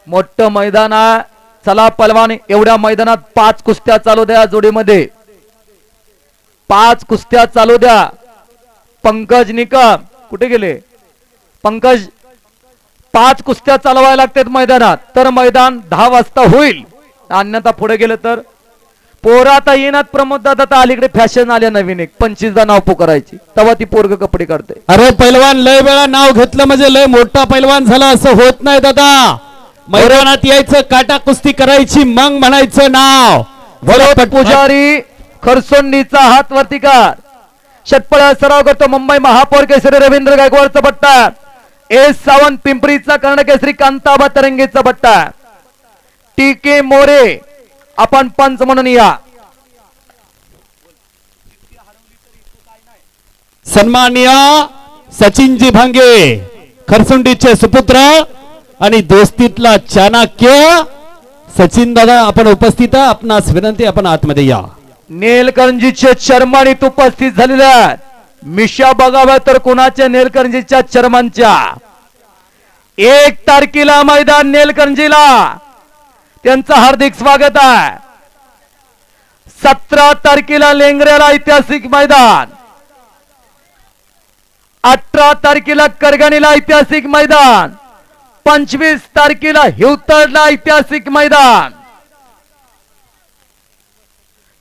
मोठं मैदान आहे. चला पलवान, एवढ्या मैदानात 5 कुस्त्या चालू द्या जोडीमध्ये, 5 कुस्त्या चालू द्या. पंकज निकम कुठे गेले? पंकज, 5 कुस्त्या चालवायला लागतात मैदानात, तर मैदान 10 वाजता होईल. अन्यथा पुढे गेलं तर पोरं आता येणार. प्रमोद दादा, आता अलीकडे फॅशन आल्या नवीन, एक 25 दा नाव पुकारायची, तेव्हा ती पोरग कपडे काढते. अरे पैलवान, लय वेळा नाव घेतलं म्हणजे लय मोठा पैलवान झाला असं होत नाही दादा. मैदानात यायचं, काटा कुस्ती करायची, मग म्हणायचं नाव. भरत पुजारी खरसोंडीचा हात वरती कर. षटपळा सराव करतो मुंबई महापौर केसरी रवींद्र गायकवाडचा पट्टा. एस सावंत पिंपरीचा कर्ण केसरी कांताबा तरंगेचा पट्टा. टी के मोरे आपण पंच म्हणून या. सन्माननीय सचिनजी भांगे खरसुंडीचे सुपुत्र आणि दोस्तीतला चाणक्य सचिन दादा आपण उपस्थित आहे. आपणास विनंती, आपण आतमध्ये या. नेलकंजीचे चर्मानीत उपस्थित झालेल्या मिशा बघाव्या तर कोणाच्या? नेलकंजीच्या चर्मांच्या. 1 तारखेला मैदान नेलकंजीला, त्यांचं हार्दिक स्वागत आहे. 17 तारखेला लेंगऱ्याला ऐतिहासिक मैदान, 18 तारखेला करगणीला ऐतिहासिक मैदान, 25 तारखेला हिवतडला ऐतिहासिक मैदान.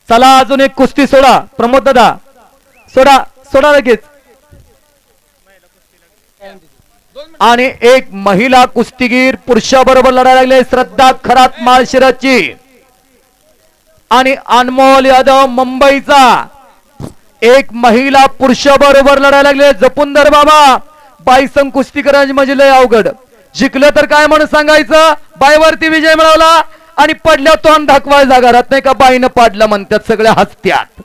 चला अजून एक कुस्ती सोडा प्रमोद दादा, सोडा सोडा लगेच. आणि एक महिला कुस्तीगीर पुरुषाबरोबर लढायला लागले. श्रद्धा खरात माळशिरसची आणि अनमोल यादव मुंबईचा. एक महिला पुरुषाबरोबर लढायला लागले. जपून धर बाबा, बाईसंग कुस्ती करायची म्हणजे लय अवघड. जिंकलं तर काय म्हणून सांगायचं, बाईवरती विजय मिळवला आणि पडल्या तोंड दाखवायचा घरात नाही का, बाईनं पाडलं म्हणतात, सगळ्या हसत्यात.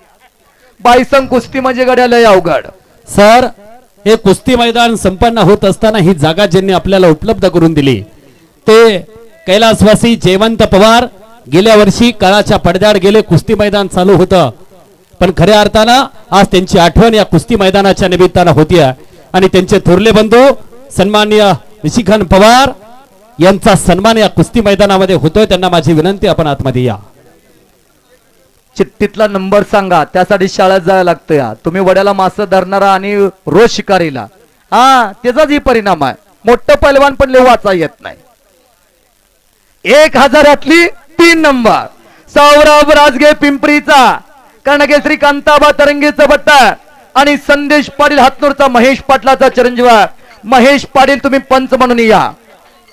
बाईसंग कुस्ती म्हणजे गड्या लय अवघड. सर, हे कुस्ती मैदान संपन्न होत असताना ही जागा ज्यांनी आपल्याला उपलब्ध करून दिली ते कैलासवासी जयवंत पवार. गेल्या वर्षी काळाच्या पडद्यावर गेले, कुस्ती मैदान चालू होतं, पण खऱ्या अर्थानं आज त्यांची आठवण या कुस्ती मैदानाच्या निमित्तानं होतीये. आणि त्यांचे थोरले बंधू सन्माननीय निशिकांत पवार यांचा सन्मान या कुस्ती मैदानामध्ये होतोय. त्यांना माझी विनंती, आपण आतमध्ये या. चिठ्ठीतला नंबर सांगा, त्यासाठी शाळेत जायला लागतं. या तुम्ही वड्याला मासे धरणारा आणि रोज शिकारीला, त्याचाच ही परिणाम आहे. मोठं पैलवान पण लय वाचा येत नाही. 1000 3 नंबर सौरभ राजगे पिंपरीचा, कर्णकेसरी कांताबा तरंगेचा पट्टा आणि संदेश पाटील हातनूरचा, महेश पाटलाचा चिरंजीव महेश पाटील, तुम्ही पंच म्हणून या.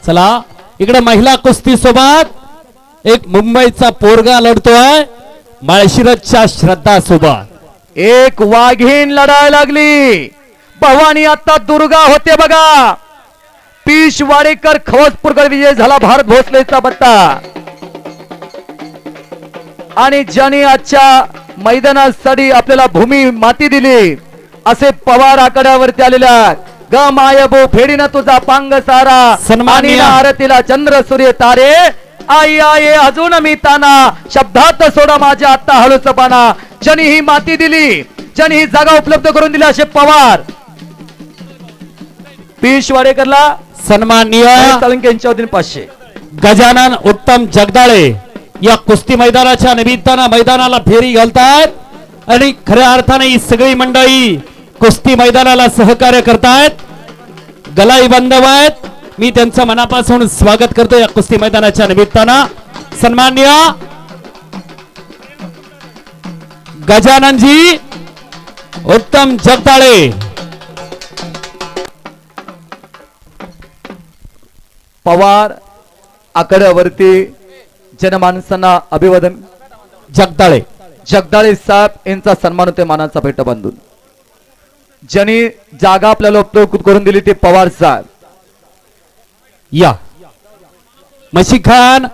चला इकडे महिला कुस्ती सोबत एक मुंबईचा पोरगा लढतोय माळशिरसच्या श्रद्धा सोबत. एक वाघीण लढायला लागली. भवानी आता दुर्गा होते बघा. पीश वाडेकर खवसपूरकर विजय झाला. भारत भोसलेचा पट्टा. आणि ज्यांनी आजच्या मैदानासाठी आपल्याला भूमी माती दिली असे पवार आकड्यावरती आलेल्या ग मायबो फेडीना तुझा पांग सारा, सन्माननीय आरतीला चंद्र सूर्य तारे, आई आये अजून मी ताना, शब्दात सोडा माझ्या आता हळूच पाना. ज्यांनी ही माती दिली, ज्यांनी ही जागा उपलब्ध करून दिली असे पवार. पीश वाडेकरला सन्माननीय यांच्या वतीने 500. गजानन उत्तम जगदाळे या कुस्ती मैदानाच्या निमित्तानं मैदानाला फेरी घालतायत आणि खऱ्या अर्थाने ही सगळी मंडळी कुस्ती मैदानाला सहकार्य करतायत. गलाई बांधव आहेत, मी त्यांचं मनापासून स्वागत करतो या कुस्ती मैदानाच्या निमित्तानं. सन्माननीय गजाननजी उत्तम जगदाळे. पवार आकड्यावरती जनमानसांना अभिवादन. जगदाळे जगदाळे साहेब यांचा सन्मान होते मानाचा भेट बांधून. ज्यांनी जागा आपल्याला उपलब्ध करून दिली ते पवार साहेब. या मशिखान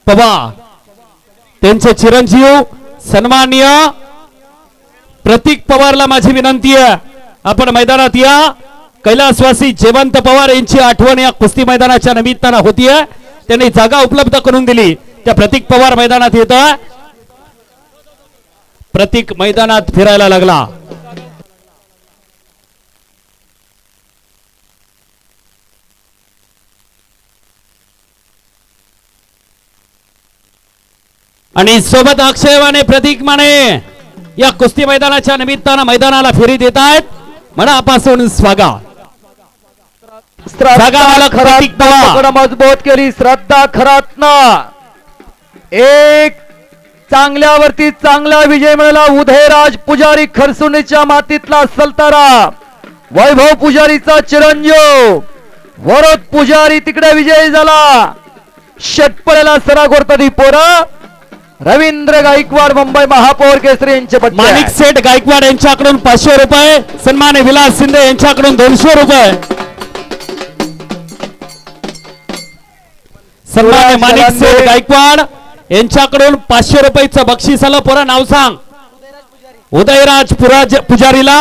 पवार त्यांचे चिरंजीव सन्माननीय प्रतीक पवारला माझी विनंती आहे, आपण मैदानात या. कैलासवासी जयवंत पवार यांची आठवण या कुस्ती मैदानाच्या निमित्तानं होतीये. त्यांनी जागा उपलब्ध करून दिली. त्या प्रतीक पवार मैदानात येत. प्रतीक मैदानात फिरायला लागला. आणि सोबत अक्षय माने प्रतीक माने या कुस्ती मैदानाच्या निमित्तानं मैदानाला फेरी देत आहेत. मनापासून स्वागत. जागा मालक प्रतीक पवार. पकड मजबूत केली श्रद्धा खरातनं. एक चांगल्यावरती चांगला विजय मिळाला. उदयराज पुजारी खरसुंडीच्या मातीतला सलतारा. वैभव पुजारीचा चिरंजीव वरद पुजारी तिकडे विजयी झाला. षटपळ्याला सरागोरतदी पोरं. रवींद्र गायकवाड मुंबई महापौर केसरी यांचे पट्टे. माणिक सेठ गायकवाड यांच्याकडून 500 रुपये. सन्मान्य विलास शिंदे यांच्याकडून 200 रुपये. सन्मान्य माणिक सेठ गायकवाड यांच्याकडून 500 रुपयाचं बक्षीस आलं. पोरा नाव सांग. उदयराज पुजारीला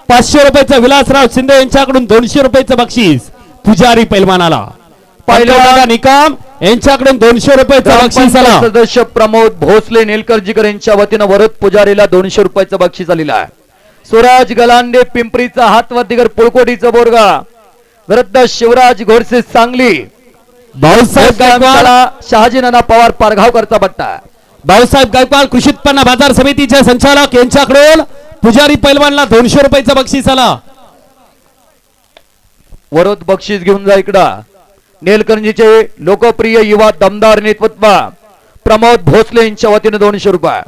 500 रुपयाचं. विलासराव शिंदे यांच्याकडून 200 रुपयाचं बक्षीस पुजारी पैलवानाला. पहिलवान निकम यांच्याकडून 200 रुपयाचं बक्षीस आलं. सदस्य प्रमोद भोसले निलकर्जीकर यांच्या वतीनं वरद पुजारीला 200 रुपयाचं बक्षीस आलेलं आहे. स्वराज गलांडे पिंपरीचा हातवर्तीकर पुळकोटीचा बोरगा. विरुद्ध शिवराज घोडसे सांगली. भाऊसाहेब गायकवाड शहाजी नाना पवार पारगावकरचा पट्टा. भाऊसाहेब गायकवाड कृषी उत्पन्न बाजार समितीचे संचालक यांच्याकडून पुजारी पैलवानला 200 रुपयाचं बक्षीस आलं. वरद बक्षीस घेऊन जा इकडं. नेलकंजीचे लोकप्रिय युवा दमदार नेतृत्व प्रमोद भोसले यांच्या वतीने 200 रुपये.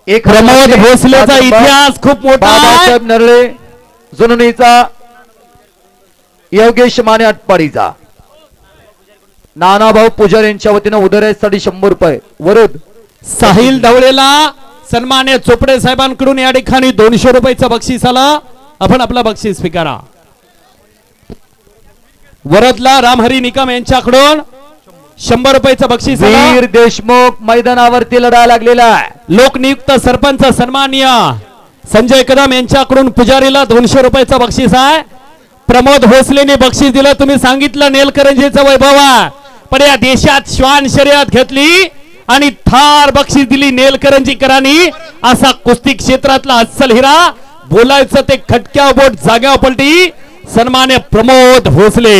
एक प्रमोद भोसलेचा इतिहास खूप मोठा आहे. बाबासाहेब नरळे जुननीचा. योगेश माने आटपाडीचा. नानाभाऊ पुजारी यांच्या वतीने उदयराजसाठी 100 रुपये. वरद साहिल ढवळेला सन्मान्य चोपडे साहेबांकडून या ठिकाणी 200 रुपयाचं बक्षीस आलं. आपण आपला बक्षीस स्वीकारा. वरदला रामहरी निकम यांच्याकडून 100 रुपयाचं बक्षीस आलं. वीर देशमुख मैदानावरती लढायला लागलेला आहे. लोकनियुक्त सरपंच सन्मान्य संजय कदम यांच्याकडून पुजारीला 200 रुपयाचं बक्षीस आहे. प्रमोद भोसलेने बक्षीस दिलं. तुम्ही सांगितलं नेलकरंजीचं वैभव आहे, पण या देशात श्वान शर्यत घेतली आणि थार बक्षीस दिली नेलकरंजीकरांनी. असा कुस्ती क्षेत्रातला अस्सल हिरा. बोलायचं ते खटक्या बोट जाग्यावर पलटी. सन्मान्य प्रमोद भोसले.